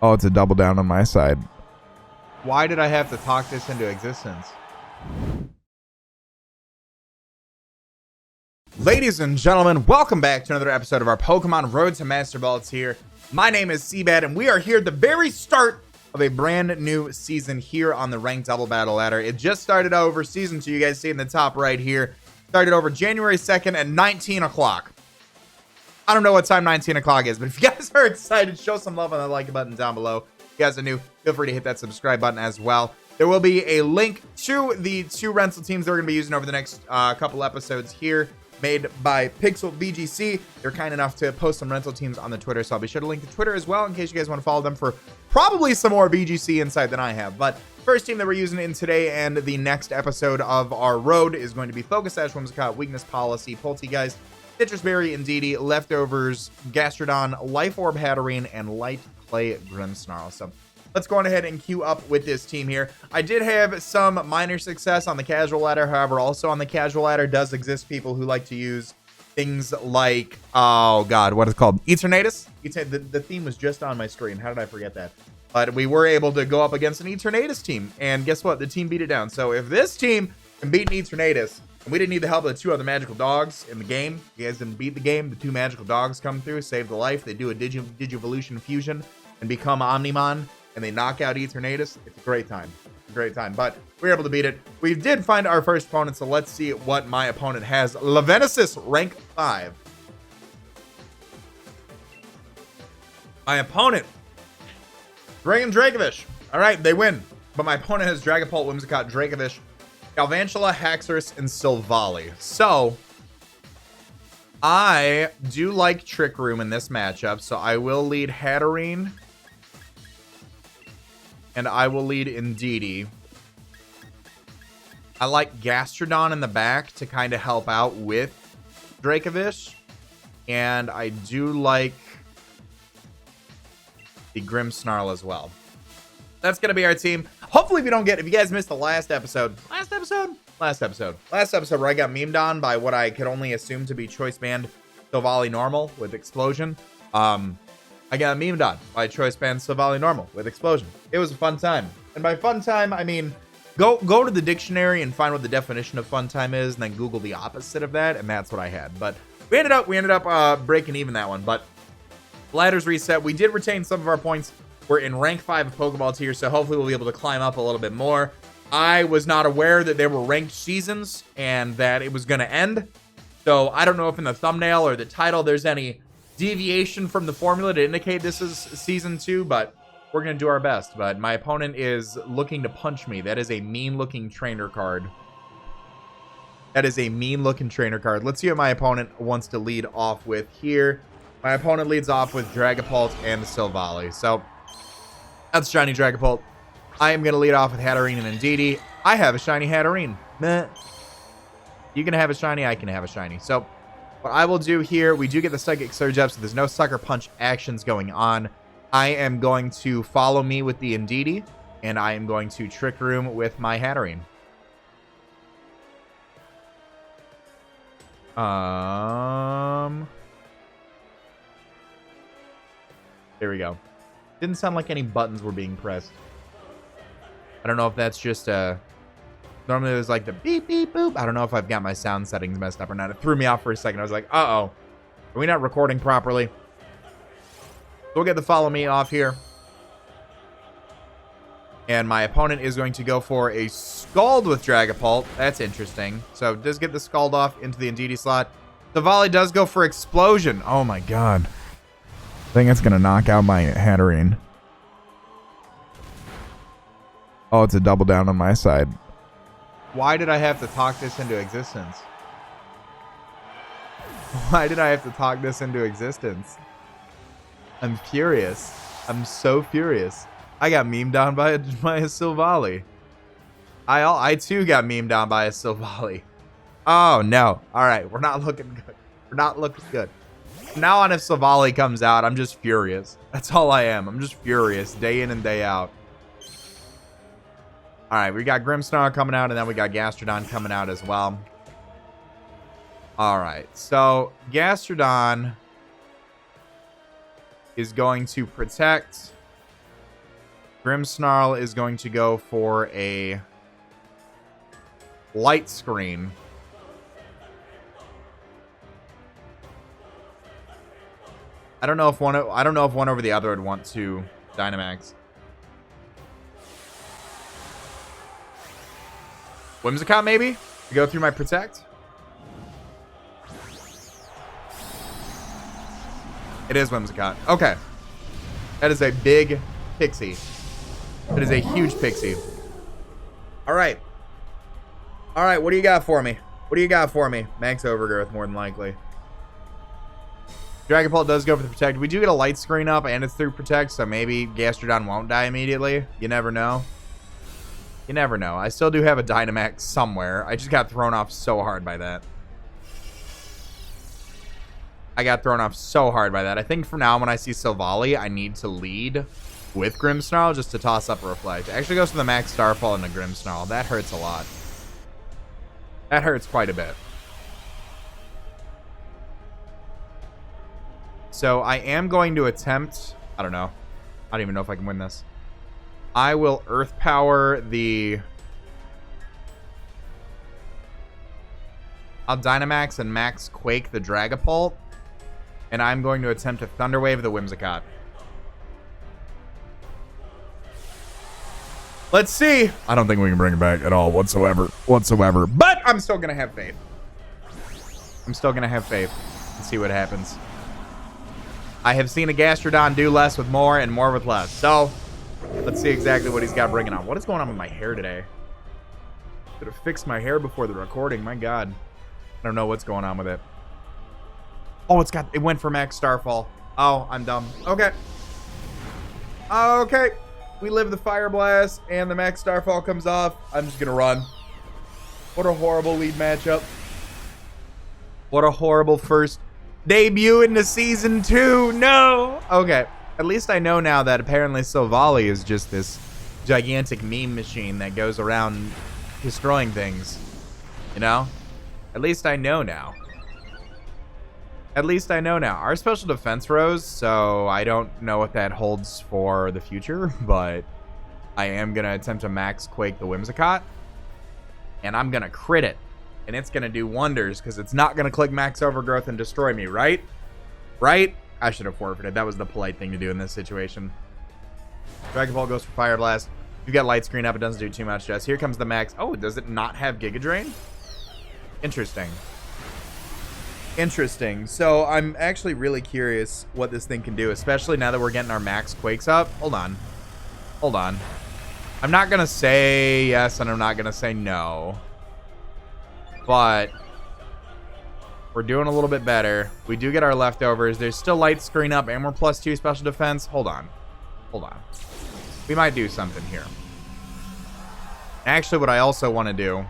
Oh, it's a double down on my side. Why did I have to talk this into existence? Ladies and gentlemen, welcome back to another episode of our Pokemon Road to Master Balls here. My name is CBAD, and we are here at the very start of a brand new season here on the Ranked Double Battle Ladder. It just started over season 2. You guys see in the top right here. Started over January 2nd at 19 o'clock. I don't know what time 19 o'clock is, but if you guys are excited, show some love on the like button down below. If you guys are new, feel free to hit that subscribe button as well. There will be a link to the 2 rental teams that we're going to be using over the next couple episodes here, made by Pixel VGC. They're kind enough to post some rental teams on the Twitter, so I'll be sure to link the Twitter as well in case you guys want to follow them for probably some more VGC insight than I have. But first team that we're using in today and the next episode of our road is going to be Focus Sash, Whimsicott, Weakness Policy, Poltegeist, Citrus Berry, Indeedee, Leftovers, Gastrodon, Life Orb Hatterene, and Light Clay Grimmsnarl. So let's go on ahead and queue up with this team here. I did have some minor success on the casual ladder. However, also on the casual ladder does exist people who like to use things like, oh god, what is it called? Eternatus? The theme was just on my screen. How did I forget that? But we were able to go up against an Eternatus team, and guess what? The team beat it down. So if this team can beat an Eternatus, and we didn't need the help of the 2 other magical dogs in the game, you guys didn't beat the game, the 2 magical dogs come through, save the life, they do a Digivolution fusion and become Omnimon, and they knock out Eternatus. It's a great time. It's a great time. But we were able to beat it. We did find our first opponent, so let's see what my opponent has. Lavenesis, rank 5. My opponent, Dracovish. All right, they win. But my opponent has Dragapult, Whimsicott, Dracovish, Galvantula, Haxorus, and Silvally. So I do like Trick Room in this matchup, so I will lead Hatterene, and I will lead Indeedee. I like Gastrodon in the back to kind of help out with Dracovish, and I do like the Grimmsnarl as well. That's going to be our team. Hopefully we don't get, if you guys missed the last episode where I got memed on by what I could only assume to be Choice Band Silvally Normal with Explosion. I got memed on by Choice Band Silvally Normal with Explosion. It was a fun time. And by fun time, I mean, go to the dictionary and find what the definition of fun time is, and then Google the opposite of that, and that's what I had. But we ended up breaking even that one. But ladders reset. We did retain some of our points. We're in rank 5 of Pokeballs here, so hopefully we'll be able to climb up a little bit more. I was not aware that there were ranked seasons and that it was going to end. So I don't know if in the thumbnail or the title there's any deviation from the formula to indicate this is season 2, but we're going to do our best. But my opponent is looking to punch me. That is a mean-looking trainer card. That is a mean-looking trainer card. Let's see what my opponent wants to lead off with here. My opponent leads off with Dragapult and Silvally. So that's shiny Dragapult. I am going to lead off with Hatterene and Indeedee. I have a shiny Hatterene. Meh. You can have a shiny, I can have a shiny. So what I will do here, we do get the Psychic Surge up, so there's no Sucker Punch actions going on. I am going to follow me with the Indeedee, and I am going to Trick Room with my Hatterene. There we go. Didn't sound like any buttons were being pressed. I don't know if that's just normally there's like the beep beep boop. I don't know if I've got my sound settings messed up or not. It threw me off for a second. I was like, uh-oh. Are we not recording properly? We'll get the follow me off here. And my opponent is going to go for a Scald with Dragapult. That's interesting. So does get the Scald off into the Indeedee slot. Silvally does go for Explosion. Oh my god. I think it's going to knock out my Hatterene. Oh, it's a double down on my side. Why did I have to talk this into existence? Why did I have to talk this into existence? I'm furious. I'm so furious. I got memed on by a Silvally. I too got memed on by a Silvally. Oh no. Alright, we're not looking good. We're not looking good. From now on, if Silvally comes out, I'm just furious. That's all I am. I'm just furious day in and day out. All right, we got Grimmsnarl coming out, and then we got Gastrodon coming out as well. All right, so Gastrodon is going to protect Grimmsnarl is going to go for a light screen. I don't know if one over the other would want to Dynamax. Whimsicott maybe? To go through my Protect? It is Whimsicott. Okay. That is a big pixie. That is a huge pixie. Alright. Alright, what do you got for me? What do you got for me? Max Overgrowth, more than likely. Dragapult does go for the Protect. We do get a light screen up, and it's through Protect, so maybe Gastrodon won't die immediately. You never know. You never know. I still do have a Dynamax somewhere. I just got thrown off so hard by that. I got thrown off so hard by that. I think from now on when I see Silvally, I need to lead with Grimmsnarl just to toss up a Reflect. It actually goes for the Max Starfall into Grimmsnarl. That hurts a lot. That hurts quite a bit. So I am going to attempt... I don't know. I don't even know if I can win this. I will Earth Power the... I'll Dynamax and Max Quake the Dragapult. And I'm going to attempt to Thunder Wave the Whimsicott. Let's see. I don't think we can bring it back at all whatsoever. But I'm still going to have faith. I'm still going to have faith and see what happens. I have seen a Gastrodon do less with more and more with less. So, let's see exactly what he's got bringing on. What is going on with my hair today? Could have fixed my hair before the recording. My God. I don't know what's going on with it. Oh, it went for Max Starfall. Oh, I'm dumb. Okay. Okay. We live the Fire Blast, and the Max Starfall comes off. I'm just going to run. What a horrible lead matchup. What a horrible first debut into Season 2. No. Okay. At least I know now that apparently Silvally is just this gigantic meme machine that goes around destroying things. You know? At least I know now. At least I know now. Our special defense rose, so I don't know what that holds for the future, but I am going to attempt to Max Quake the Whimsicott, and I'm going to crit it, and it's going to do wonders because it's not going to click Max Overgrowth and destroy me, right? Right? I should have forfeited. That was the polite thing to do in this situation. Dragon Ball goes for Fire Blast. You got Light Screen up. It doesn't do too much, Jess. Here comes the Max. Oh, does it not have Giga Drain? Interesting. Interesting. So I'm actually really curious what this thing can do, especially now that we're getting our Max Quakes up. Hold on. Hold on. I'm not going to say yes, and I'm not going to say no. But we're doing a little bit better. We do get our leftovers. There's still Light Screen up, and we're +2 special defense. Hold on. Hold on. We might do something here. Actually, what I also want to do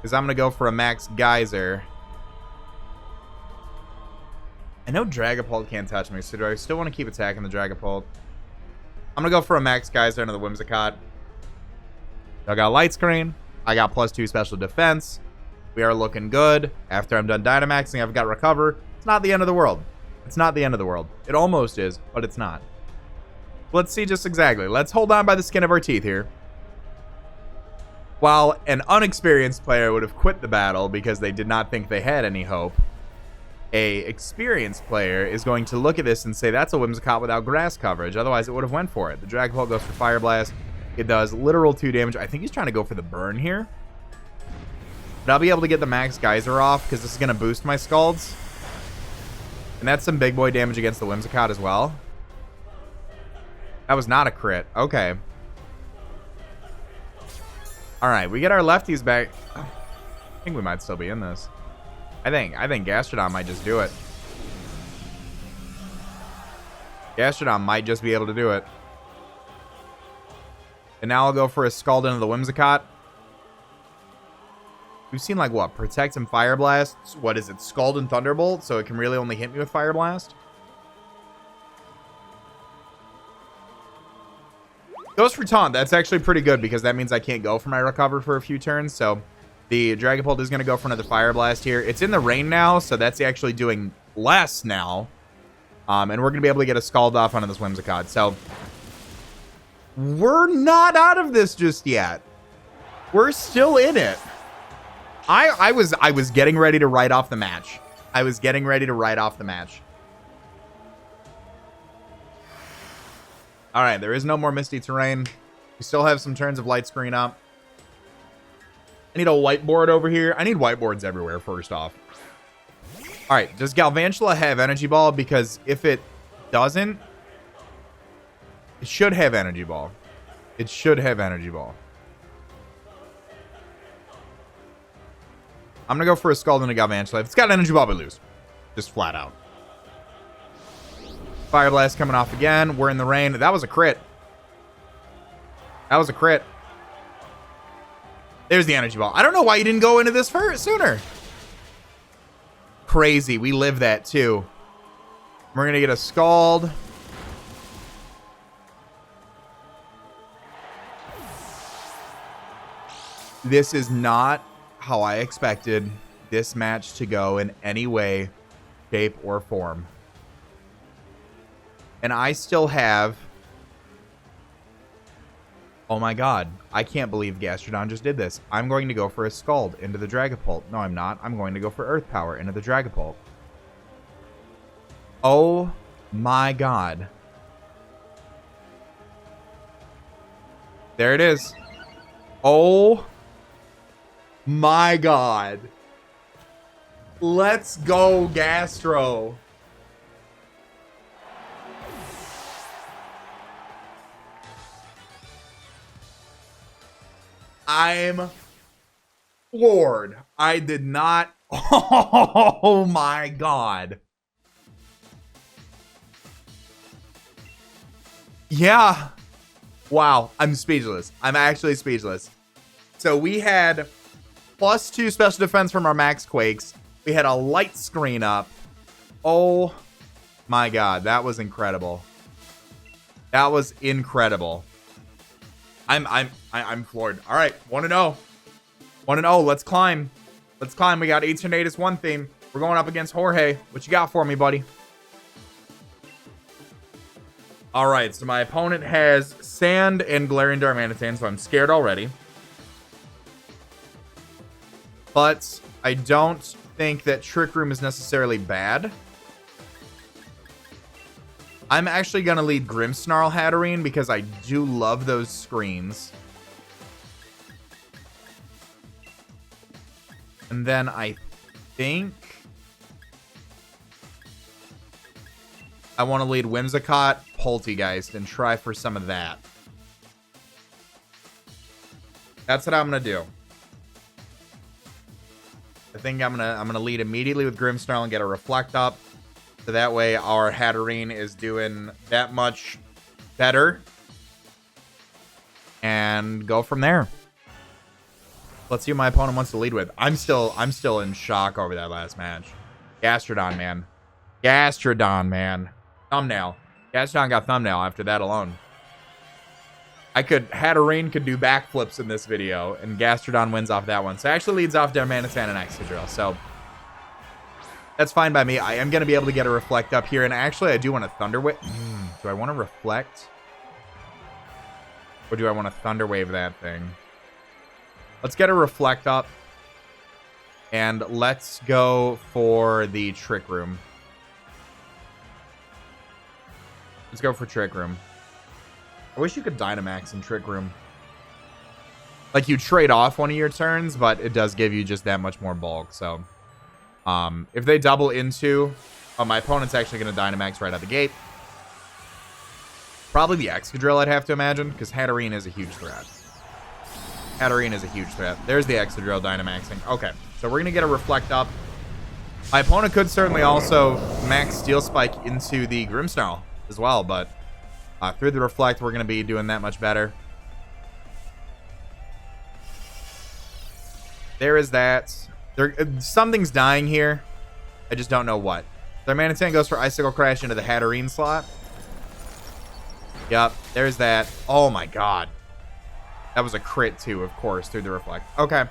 is I'm going to go for a Max Geyser. I know Dragapult can't touch me, so do I still want to keep attacking the Dragapult? I'm going to go for a Max Geyser into the Whimsicott. I got Light Screen. I got +2 special defense. We are looking good. After I'm done Dynamaxing, I've got Recover. It's not the end of the world. It's not the end of the world. It almost is, but it's not. Let's see just exactly. Let's hold on by the skin of our teeth here. While an unexperienced player would have quit the battle because they did not think they had any hope, a experienced player is going to look at this and say that's a Whimsicott without grass coverage. Otherwise, it would have went for it. The Dragapult goes for Fire Blast. It does literal 2 damage. I think he's trying to go for the burn here. But I'll be able to get the Max Geyser off because this is going to boost my Scalds. And that's some big boy damage against the Whimsicott as well. That was not a crit. Okay. Alright, we get our lefties back. I think we might still be in this. I think Gastrodon might just do it. Gastrodon might just be able to do it. And now I'll go for a Scald into the Whimsicott. We've seen, like, what? Protect and Fire Blast. What is it? Scald and Thunderbolt, so it can really only hit me with Fire Blast. Goes for Taunt. That's actually pretty good because that means I can't go for my Recover for a few turns, so the Dragapult is going to go for another Fire Blast here. It's in the rain now, so that's actually doing less now. And we're going to be able to get a Scald off onto this Whimsicott. So we're not out of this just yet. We're still in it. I was getting ready to write off the match. I was getting ready to write off the match. All right, there is no more misty terrain. We still have some turns of light screen up. I need a whiteboard over here. I need whiteboards everywhere, first off. All right, does Galvantula have Energy Ball? Because if it doesn't, it should have Energy Ball. It should have Energy Ball. I'm going to go for a Scald and a Galvantula. If it's got Energy Ball, we lose. Just flat out. Fire Blast coming off again. We're in the rain. That was a crit. That was a crit. There's the Energy Ball. I don't know why you didn't go into this sooner. Crazy. We live that too. We're going to get a Scald. This is not how I expected this match to go in any way, shape, or form. And I still have... Oh my god. I can't believe Gastrodon just did this. I'm going to go for a Scald into the Dragapult. No, I'm not. I'm going to go for Earth Power into the Dragapult. Oh my god. There it is. Oh my god. Let's go, Gastro. I'm floored. I did not. Oh my god. Yeah. Wow. I'm speechless. I'm actually speechless. So we had +2 special defense from our Max Quakes. We had a light screen up. Oh my god. That was incredible. That was incredible. I'm floored. All right, 1-0. 1-0. Let's climb. Let's climb. We got Eternatus 1 theme. We're going up against Jorge. What you got for me, buddy? All right, so my opponent has Sand and Galarian Darmanitan, so I'm scared already. But I don't think that Trick Room is necessarily bad. I'm actually going to lead Grimmsnarl Hatterene because I do love those screens. And then I think I want to lead Whimsicott, Poltegeist, and try for some of that. That's what I'm going to do. I think I'm gonna lead immediately with Grimmsnarl and get a Reflect up. So that way our Hatterene is doing that much better. And go from there. Let's see what my opponent wants to lead with. I'm still in shock over that last match. Gastrodon, man. Gastrodon, man. Thumbnail. Gastrodon got thumbnail after that alone. Hatterene could do backflips in this video, and Gastrodon wins off that one. So it actually leads off Darmanitan and Excadrill. So that's fine by me. I am going to be able to get a Reflect up here. And actually, I do want to Thunder Wave. Do I want to Reflect? Or do I want to Thunder Wave that thing? Let's get a Reflect up. And let's go for the Trick Room. Let's go for Trick Room. I wish you could Dynamax in Trick Room. Like, you trade off one of your turns, but it does give you just that much more bulk. So, if they double into... Oh, my opponent's actually going to Dynamax right out the gate. Probably the Excadrill, I'd have to imagine, because Hatterene is a huge threat. Hatterene is a huge threat. There's the Excadrill Dynamaxing. Okay, so we're going to get a Reflect up. My opponent could certainly also max Steel Spike into the Grimmsnarl as well, but through the Reflect, we're going to be doing that much better. There is that. Something's dying here. I just don't know what. Darmanitan goes for Icicle Crash into the Hatterene slot. Yep, there's that. Oh my god. That was a crit too, of course, through the Reflect. Okay.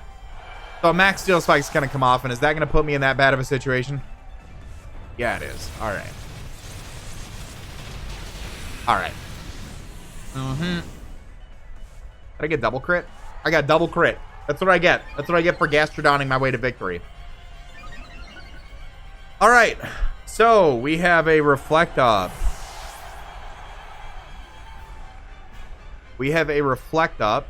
So Max Steel Spike's going to come off, and is that going to put me in that bad of a situation? Yeah, it is. All right. All right. Did I get double crit? I got double crit. That's what I get. That's what I get for Gastrodonning my way to victory. All right. So we have a Reflect Up. We have a Reflect Up.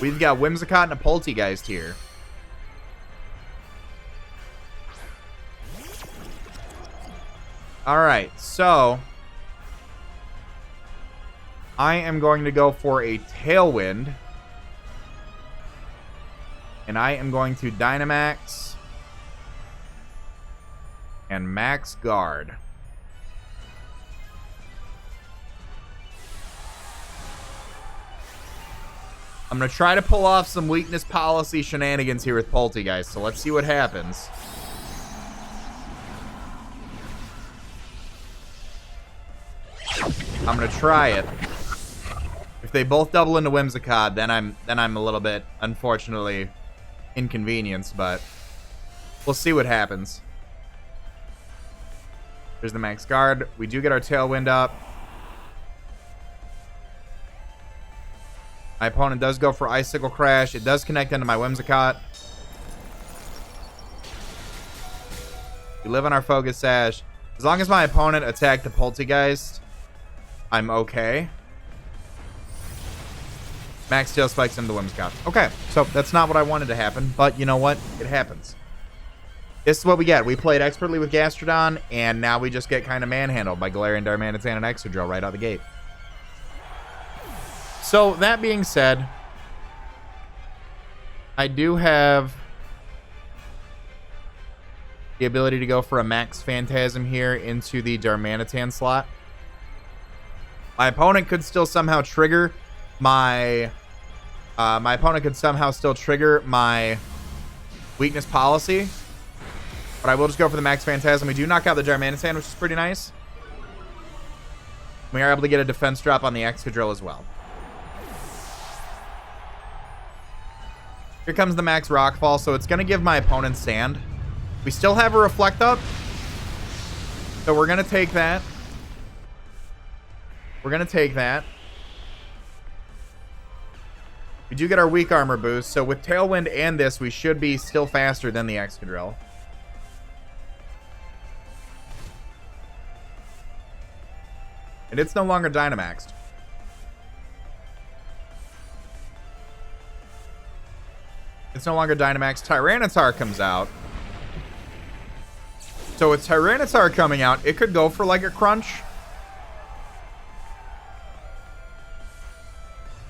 We've got Whimsicott and a Poltegeist here. All right, so I am going to go for a Tailwind. And I am going to Dynamax and Max Guard. I'm going to try to pull off some weakness policy shenanigans here with Poltegeist, so let's see what happens. I'm going to try it. If they both double into Whimsicott, then I'm a little bit, unfortunately, inconvenienced, but we'll see what happens. There's the Max Guard. We do get our Tailwind up. My opponent does go for Icicle Crash. It does connect into my Whimsicott. We live on our Focus Sash. As long as my opponent attacked the Poltegeist, I'm okay. Max Steel spikes into the Whimsicott. Okay, so that's not what I wanted to happen, but you know what? It happens. This is what we get. We played expertly with Gastrodon, and now we just get kind of manhandled by Galarian, Darmanitan, and Excadrill right out the gate. So, that being said, I do have the ability to go for a Max Phantasm here into the Darmanitan slot. My opponent could still somehow trigger my opponent could somehow still trigger my weakness policy, but I will just go for the Max Phantasm. We do knock out the Darmanitan, which is pretty nice. We are able to get a defense drop on the Excadrill as well. Here comes the Max Rockfall, so it's going to give my opponent Sand. We still have a Reflect Up, so we're going to take that. We're going to take that. We do get our Weak Armor boost, so with Tailwind and this, we should be still faster than the Excadrill. And it's no longer Dynamaxed. It's no longer Dynamax. Tyranitar comes out. So with Tyranitar coming out, it could go for like a Crunch.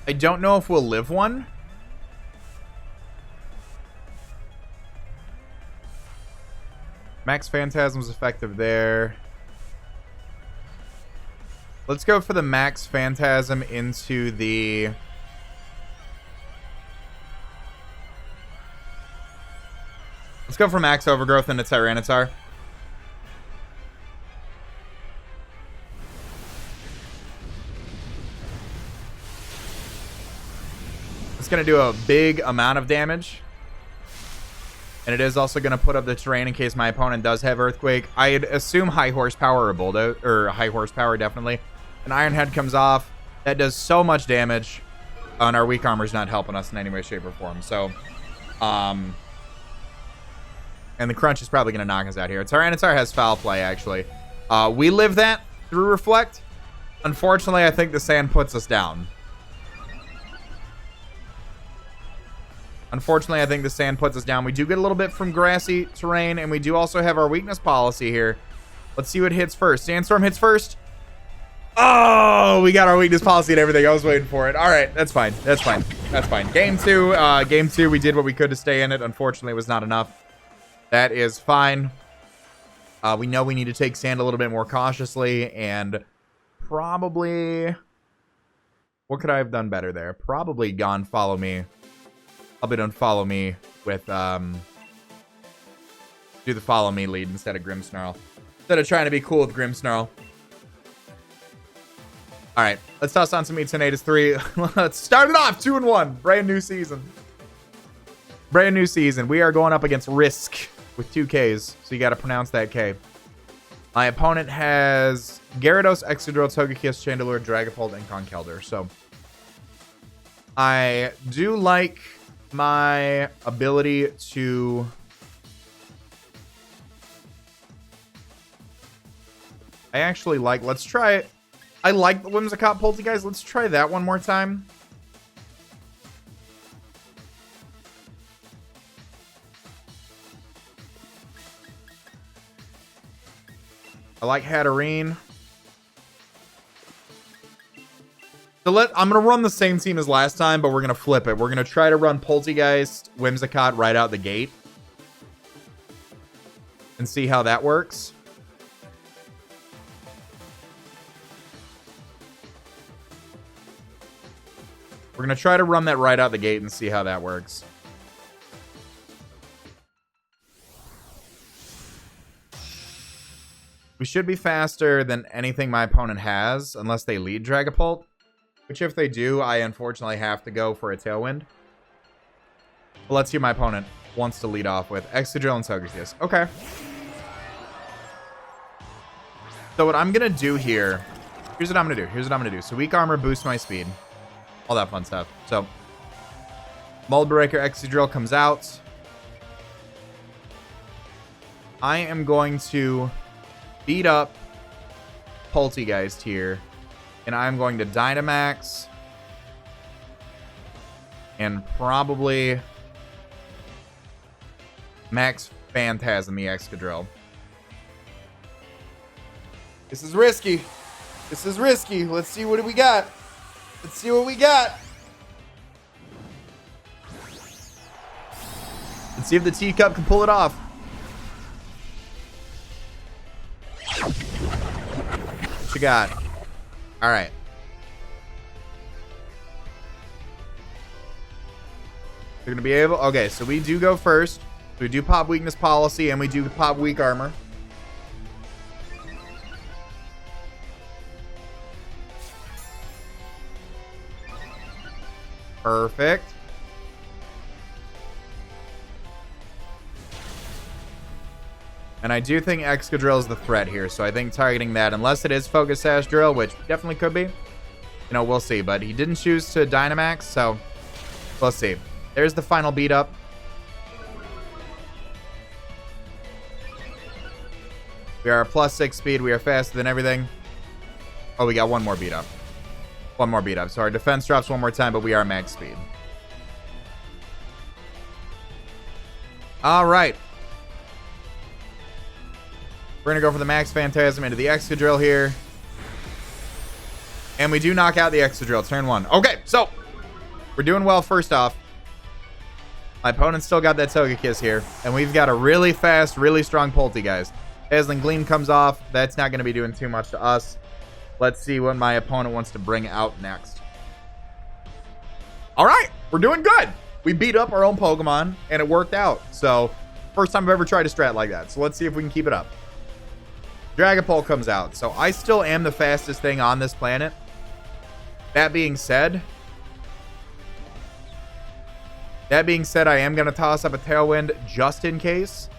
I don't know if we'll live one. Max Phantasm's effective there. Let's go for the Max Phantasm into the... Let's go for Max Overgrowth into Tyranitar. It's going to do a big amount of damage. And it is also going to put up the terrain in case my opponent does have Earthquake. I'd assume High Horsepower or Bulldoze, or High Horsepower definitely. An Iron Head comes off. That does so much damage. And our Weak Armor's not helping us in any way, shape, or form. So, and the Crunch is probably going to knock us out here. Tyranitar has Foul Play, actually. We live that through Reflect. Unfortunately, I think the Sand puts us down. Unfortunately, I think the Sand puts us down. We do get a little bit from grassy terrain, and we do also have our weakness policy here. Let's see what hits first. Sandstorm hits first. Oh, we got our weakness policy and everything. I was waiting for it. All right, that's fine. That's fine. That's fine. Game two, we did what we could to stay in it. Unfortunately, it was not enough. That is fine. We know we need to take Sand a little bit more cautiously, and probably... What could I have done better there? Probably gone Follow Me. Probably don't Follow Me with, do the Follow Me lead instead of Grimmsnarl. Instead of trying to be cool with Grimmsnarl. All right, let's toss on some Eternatus 3. Let's start it off 2-1. Brand new season. Brand new season. We are going up against Risk with 2 Ks, so you got to pronounce that K. My opponent has Gyarados, Excadrill, Togekiss, Chandelure, Dragapult, and Conkeldurr. So I do like my ability to... I actually like... Let's try it. I like the Whimsicott Poltegeist. Let's try that one more time. I like Hatterene. So I'm going to run the same team as last time, but we're going to flip it. We're going to try to run Poltegeist, Whimsicott right out the gate. And see how that works. We're going to try to run that right out the gate and see how that works. We should be faster than anything my opponent has, unless they lead Dragapult. Which if they do, I unfortunately have to go for a Tailwind. But let's see what my opponent wants to lead off with. Excadrill and Togekiss. Okay. So what I'm going to do here... Here's what I'm going to do. So Weak Armor boosts my speed. All that fun stuff. So Mold Breaker, Excadrill comes out. I am going to beat up Poltegeist here. And I'm going to Dynamax. And probably Max Phantasm the Excadrill. This is risky. This is risky. Let's see what we got. Let's see what we got. Let's see if the teacup can pull it off. What you got? All right. They're going to be able... Okay, so we do go first. We do pop weakness policy, and we do pop weak armor. Perfect. And I do think Excadrill is the threat here, so I think targeting that, unless it is Focus Sash Drill, which definitely could be. You know, we'll see. But he didn't choose to Dynamax, so we'll see. There's the final beat up. We are +6 speed. We are faster than everything. Oh, we got one more beat up. One more beat up. So our defense drops one more time, but we are max speed. All right. We're going to go for the Max Phantasm into the Excadrill here. And we do knock out the Excadrill. Turn one. Okay, so we're doing well first off. My opponent still got that Togekiss here. And we've got a really fast, really strong Poltegeist. Dazzling Gleam comes off. That's not going to be doing too much to us. Let's see what my opponent wants to bring out next. All right, we're doing good. We beat up our own Pokemon, and it worked out. So, first time I've ever tried a strat like that. So, let's see if we can keep it up. Dragapult comes out. So, I still am the fastest thing on this planet. That being said, I am going to toss up a Tailwind just in case.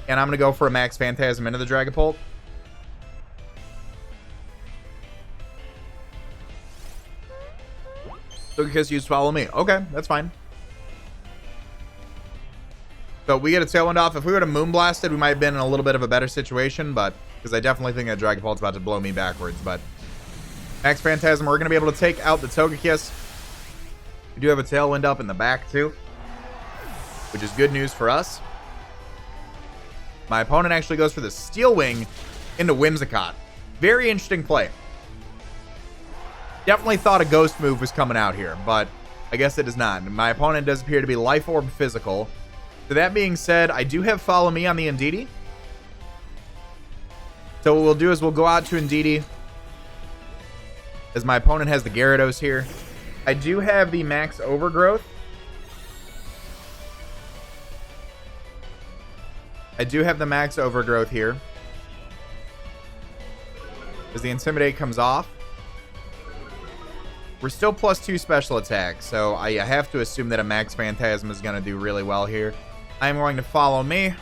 And I'm going to go for a Max Phantasm into the Dragapult. So because you follow me. Okay, that's fine. So we get a Tailwind off. If we would have Moonblasted, we might have been in a little bit of a better situation, but because I definitely think that Dragapult's about to blow me backwards. But Max Phantasm, we're going to be able to take out the Togekiss. We do have a Tailwind up in the back too, which is good news for us. My opponent actually goes for the Steel Wing into Whimsicott. Very interesting play. Definitely thought a ghost move was coming out here, but I guess it is not. My opponent does appear to be Life Orb physical. So that being said, I do have Follow Me on the Indeedee. So what we'll do is we'll go out to Indeedee, as my opponent has the Gyarados here. I do have the Max Overgrowth. Here. As the Intimidate comes off. We're still +2 special attack, so I have to assume that a Max Phantasm is going to do really well here. I'm going to Follow Me.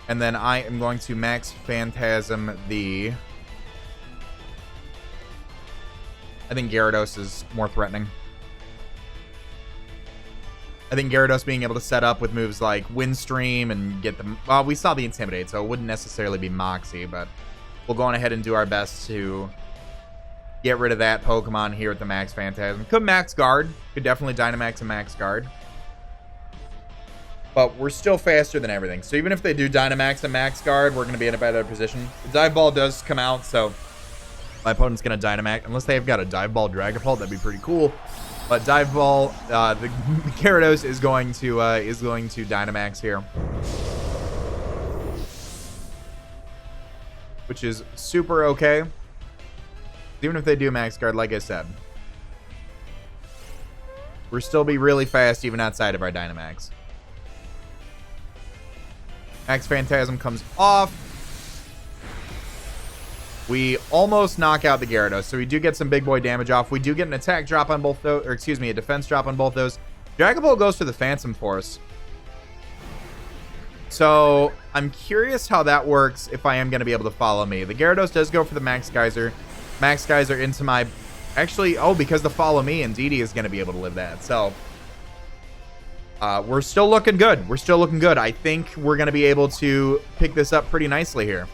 And then I am going to max Phantasm the... I think Gyarados is more threatening. I think Gyarados being able to set up with moves like Windstream and get them... Well, we saw the Intimidate, so it wouldn't necessarily be Moxie, but we'll go on ahead and do our best to get rid of that Pokemon here with the Max Phantasm. Could Max Guard. Could definitely Dynamax and Max Guard. But we're still faster than everything. So even if they do Dynamax and Max Guard, we're going to be in a better position. The Dive Ball does come out, so my opponent's going to Dynamax. Unless they've got a Dive Ball Dragapult, that'd be pretty cool. But Dive Ball, the Gyarados is going to Dynamax here, which is super okay. Even if they do Max Guard, like I said, we'll still be really fast even outside of our Dynamax. Max Phantasm comes off. We almost knock out the Gyarados, so we do get some big boy damage off. We do get an attack drop on both those, or excuse me, a defense drop on both those. Dragapult goes to the Phantom Force. So I'm curious how that works if I am going to be able to follow me. The Gyarados does go for the Max Geyser. Max Geyser into my... Actually, oh, because the follow me, Indeedee is going to be able to live that. So we're still looking good. We're still looking good. I think we're going to be able to pick this up pretty nicely here.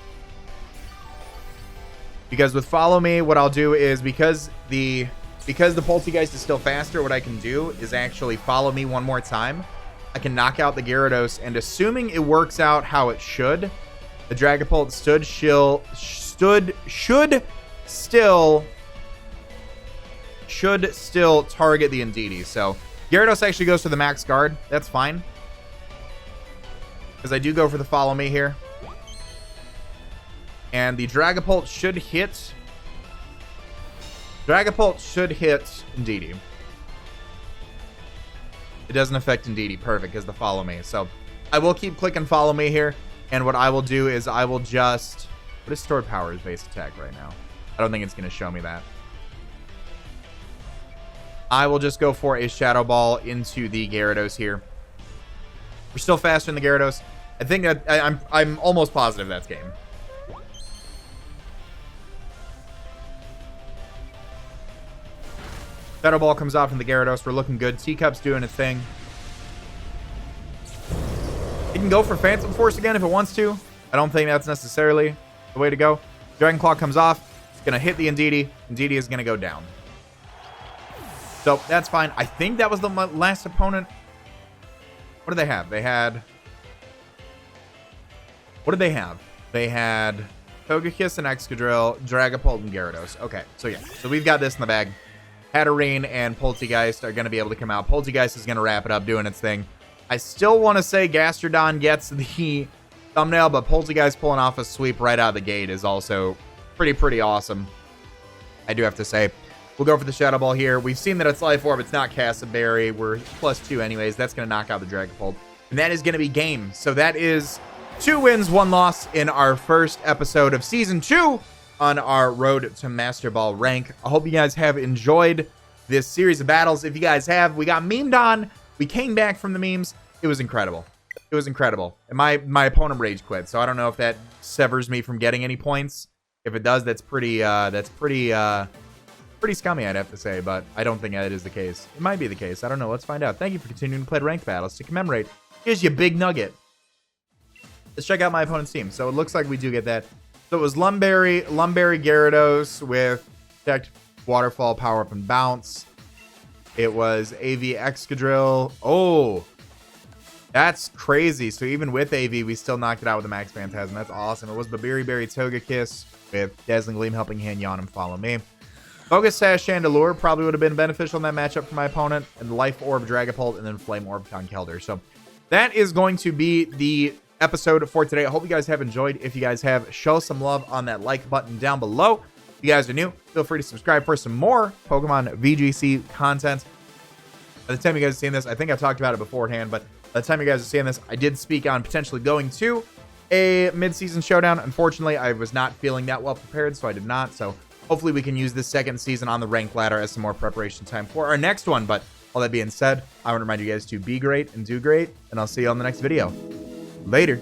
Because with follow me, what I'll do is because the Poltegeist is still faster, what I can do is actually follow me one more time. I can knock out the Gyarados, and assuming it works out how it should, the Dragapult should still target the Indeedee. So Gyarados actually goes for the Max Guard. That's fine, because I do go for the follow me here. And the Dragapult should hit. Dragapult should hit Indeedee. It doesn't affect Indeedee. Perfect, because the follow me. So I will keep clicking follow me here. And what I will do is I will just... What is stored power as base attack right now? I don't think it's going to show me that. I will just go for a Shadow Ball into the Gyarados here. We're still faster than the Gyarados. I think that I'm almost positive that's game. Shadow Ball comes off from the Gyarados. We're looking good. Teacup's doing its thing. It can go for Phantom Force again if it wants to. I don't think that's necessarily the way to go. Dragon Claw comes off. It's going to hit the Indeedee. Indeedee is going to go down. So that's fine. I think that was the last opponent. What did they have? They had... What did they have? They had Togekiss and Excadrill, Dragapult, and Gyarados. Okay, so yeah. So we've got this in the bag. Hatterene and Poltegeist are going to be able to come out. Poltegeist is going to wrap it up doing its thing. I still want to say Gastrodon gets the thumbnail, but Poltegeist pulling off a sweep right out of the gate is also pretty awesome. I do have to say. We'll go for the Shadow Ball here. We've seen that it's Life Orb. It's not Castleberry. We're +2 anyways. That's going to knock out the Dragapult. And that is going to be game. So that is 2 wins, 1 loss in our first episode of Season 2 on our road to Master Ball rank. I hope you guys have enjoyed this series of battles. If you guys have, we got memed on. We came back from the memes. It was incredible. It was incredible. And my opponent rage quit, so I don't know if that severs me from getting any points. If it does, that's pretty scummy, I'd have to say, but I don't think that is the case. It might be the case. I don't know. Let's find out. Thank you for continuing to play ranked battles. To commemorate, here's your big nugget. Let's check out my opponent's team. So it looks like we do get that. So it was Lumberry Gyarados with Protect, Waterfall, Power Up, and Bounce. It was AV Excadrill. Oh, that's crazy. So even with AV, we still knocked it out with a Max Phantasm. That's awesome. It was Babiri Berry Togekiss with Dazzling Gleam, Helping Hand, Yawn, and Follow Me. Focus Sash Chandelure probably would have been beneficial in that matchup for my opponent. And Life Orb Dragapult, and then Flame Orb Conkeldurr. So that is going to be the episode for today. I hope you guys have enjoyed. If you guys have, show some love on that like button down below. If you guys are new, feel free to subscribe for some more Pokemon VGC content. By the time you guys are seeing this, I think I've talked about it beforehand, but by the time you guys are seeing this, I did speak on potentially going to a mid-season showdown. Unfortunately, I was not feeling that well prepared, so I did not. So hopefully we can use this second season on the rank ladder as some more preparation time for our next one. But all that being said, I want to remind you guys to be great and do great, and I'll see you on the next video. Later.